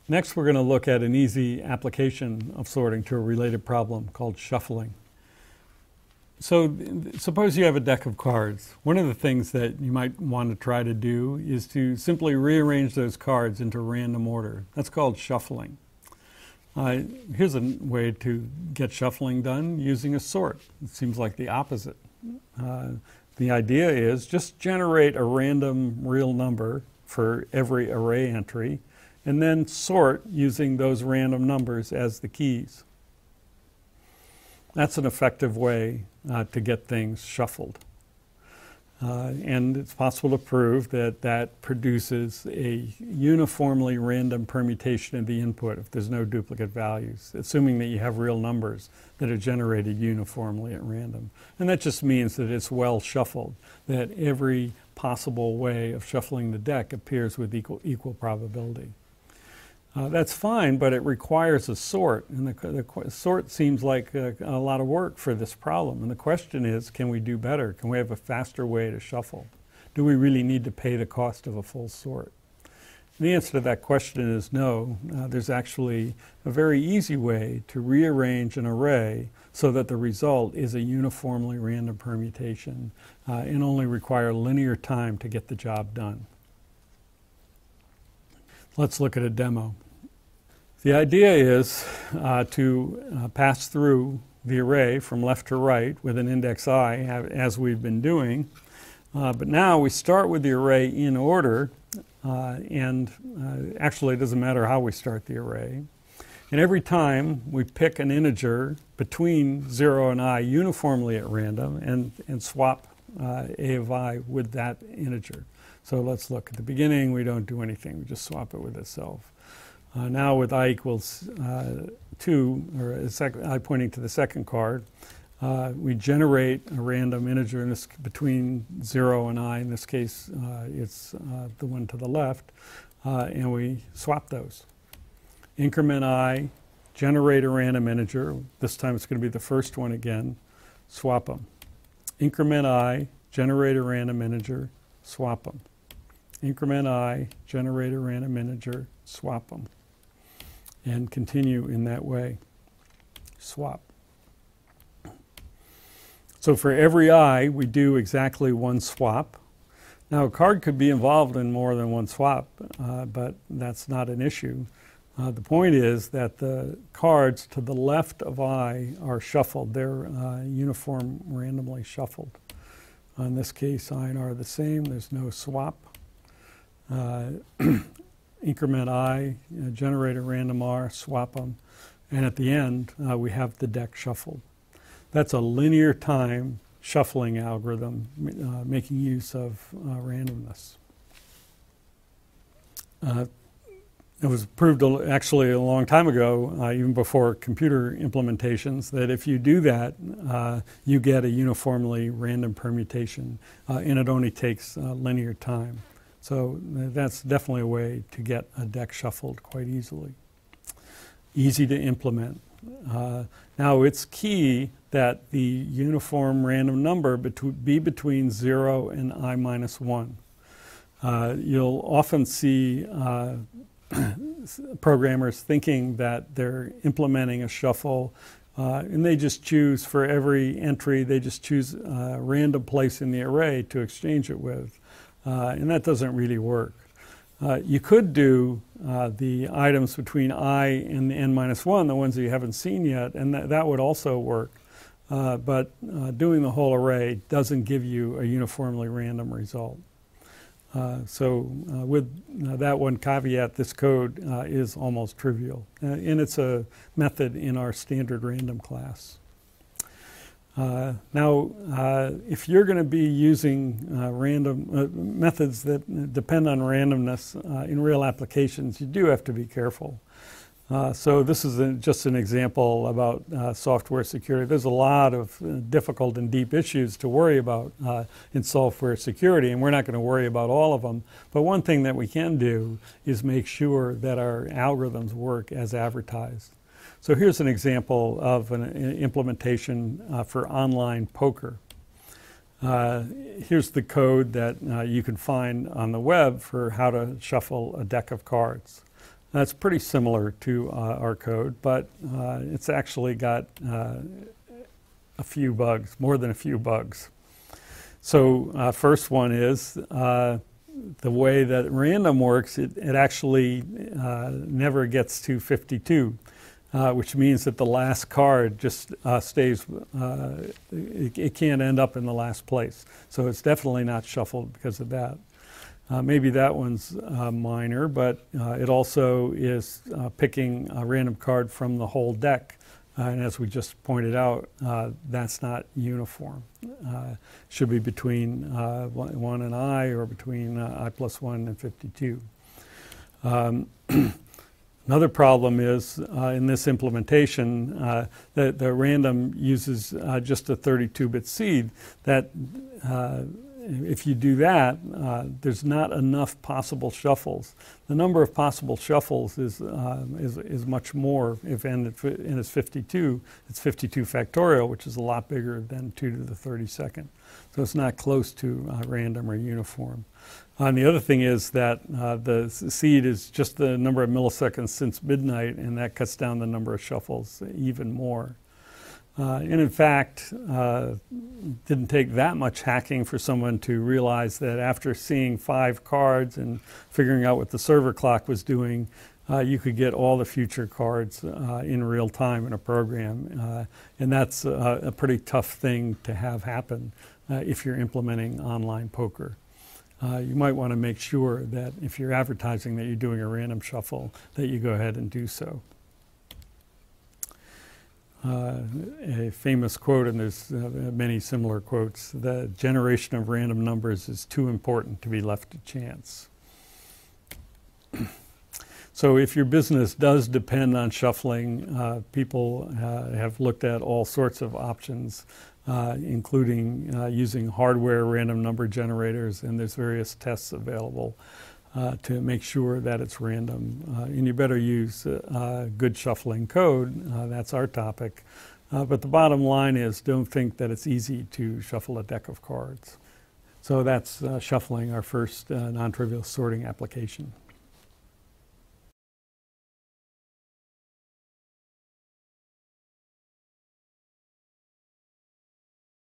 Next, we're going to look at an easy application of sorting to a related problem called shuffling. So suppose you have a deck of cards. One of the things that you might want to try to do is to simply rearrange those cards into random order. That's called shuffling. Here's a way to get shuffling done using a sort. It seems like the opposite. The idea is just generate a random real number for every array entry and then sort using those random numbers as the keys. That's an effective way to get things shuffled. And it's possible to prove that that produces a uniformly random permutation of the input if there's no duplicate values, assuming that you have real numbers that are generated uniformly at random. And that just means that it's well shuffled, that every possible way of shuffling the deck appears with equal probability. That's fine, but it requires a sort, and the sort seems like a lot of work for this problem. And the question is, can we do better? Can we have a faster way to shuffle? Do we really need to pay the cost of a full sort? And the answer to that question is no. There's actually a very easy way to rearrange an array so that the result is a uniformly random permutation and only require linear time to get the job done. Let's look at a demo. The idea is to pass through the array from left to right with an index I, as we've been doing. But now we start with the array in order, and actually it doesn't matter how we start the array. And every time we pick an integer between 0 and I uniformly at random and swap A of I with that integer. So let's look. At the beginning, we don't do anything. We just swap it with itself. Now with I equals 2, or I pointing to the second card, we generate a random integer in this, between 0 and I. In this case, it's the one to the left. And we swap those. Increment I, generate a random integer. This time it's going to be the first one again. Swap them. Increment I, generate a random integer. Swap them. Increment I, generate a random integer, swap them. And continue in that way. Swap. So for every I, we do exactly one swap. Now a card could be involved in more than one swap, but that's not an issue. The point is that the cards to the left of I are shuffled. They're uniform randomly shuffled. In this case, I and R are the same. There's no swap. Increment I, generate a random R, swap them, and at the end we have the deck shuffled. That's a linear time shuffling algorithm making use of randomness. It was proved actually a long time ago, even before computer implementations, that if you do that, you get a uniformly random permutation, and it only takes linear time. So that's definitely a way to get a deck shuffled quite easily. Easy to implement. Now it's key that the uniform random number be between 0 and I minus 1. You'll often see programmers thinking that they're implementing a shuffle and they just choose for every entry, they just choose a random place in the array to exchange it with. And that doesn't really work. You could do the items between I and the n minus 1, the ones that you haven't seen yet, and that would also work. But doing the whole array doesn't give you a uniformly random result. With that one caveat, this code is almost trivial. And it's a method in our standard random class. If you're going to be using random methods that depend on randomness in real applications, you do have to be careful. So this is just an example about software security. There's a lot of difficult and deep issues to worry about in software security, and we're not going to worry about all of them. But one thing that we can do is make sure that our algorithms work as advertised. So here's an example of an implementation for online poker. Here's the code that you can find on the web for how to shuffle a deck of cards. That's pretty similar to our code, but it's actually got a few bugs, more than a few bugs. So first one is the way that random works, it actually never gets to 52, which means that the last card just stays, it can't end up in the last place. So it's definitely not shuffled because of that. Maybe that one's minor, but it also is picking a random card from the whole deck. And as we just pointed out, that's not uniform. Should be between 1 and I, or between I plus 1 and 52. Another problem is in this implementation that the random uses just a 32-bit seed. That if you do that, there's not enough possible shuffles. The number of possible shuffles is much more. If n is 52, it's 52 factorial, which is a lot bigger than 2 to the 32nd. So it's not close to random or uniform. And the other thing is that the seed is just the number of milliseconds since midnight, and that cuts down the number of shuffles even more. And in fact, didn't take that much hacking for someone to realize that after seeing 5 cards and figuring out what the server clock was doing, you could get all the future cards in real time in a program. And that's a pretty tough thing to have happen if you're implementing online poker. You might want to make sure that if you're advertising that you're doing a random shuffle, that you go ahead and do so. A famous quote, and there's many similar quotes, the generation of random numbers is too important to be left to chance. So if your business does depend on shuffling, people have looked at all sorts of options, including using hardware random number generators, and there's various tests available to make sure that it's random. And you better use good shuffling code. That's our topic. But the bottom line is, don't think that it's easy to shuffle a deck of cards. So that's shuffling, our first non-trivial sorting application.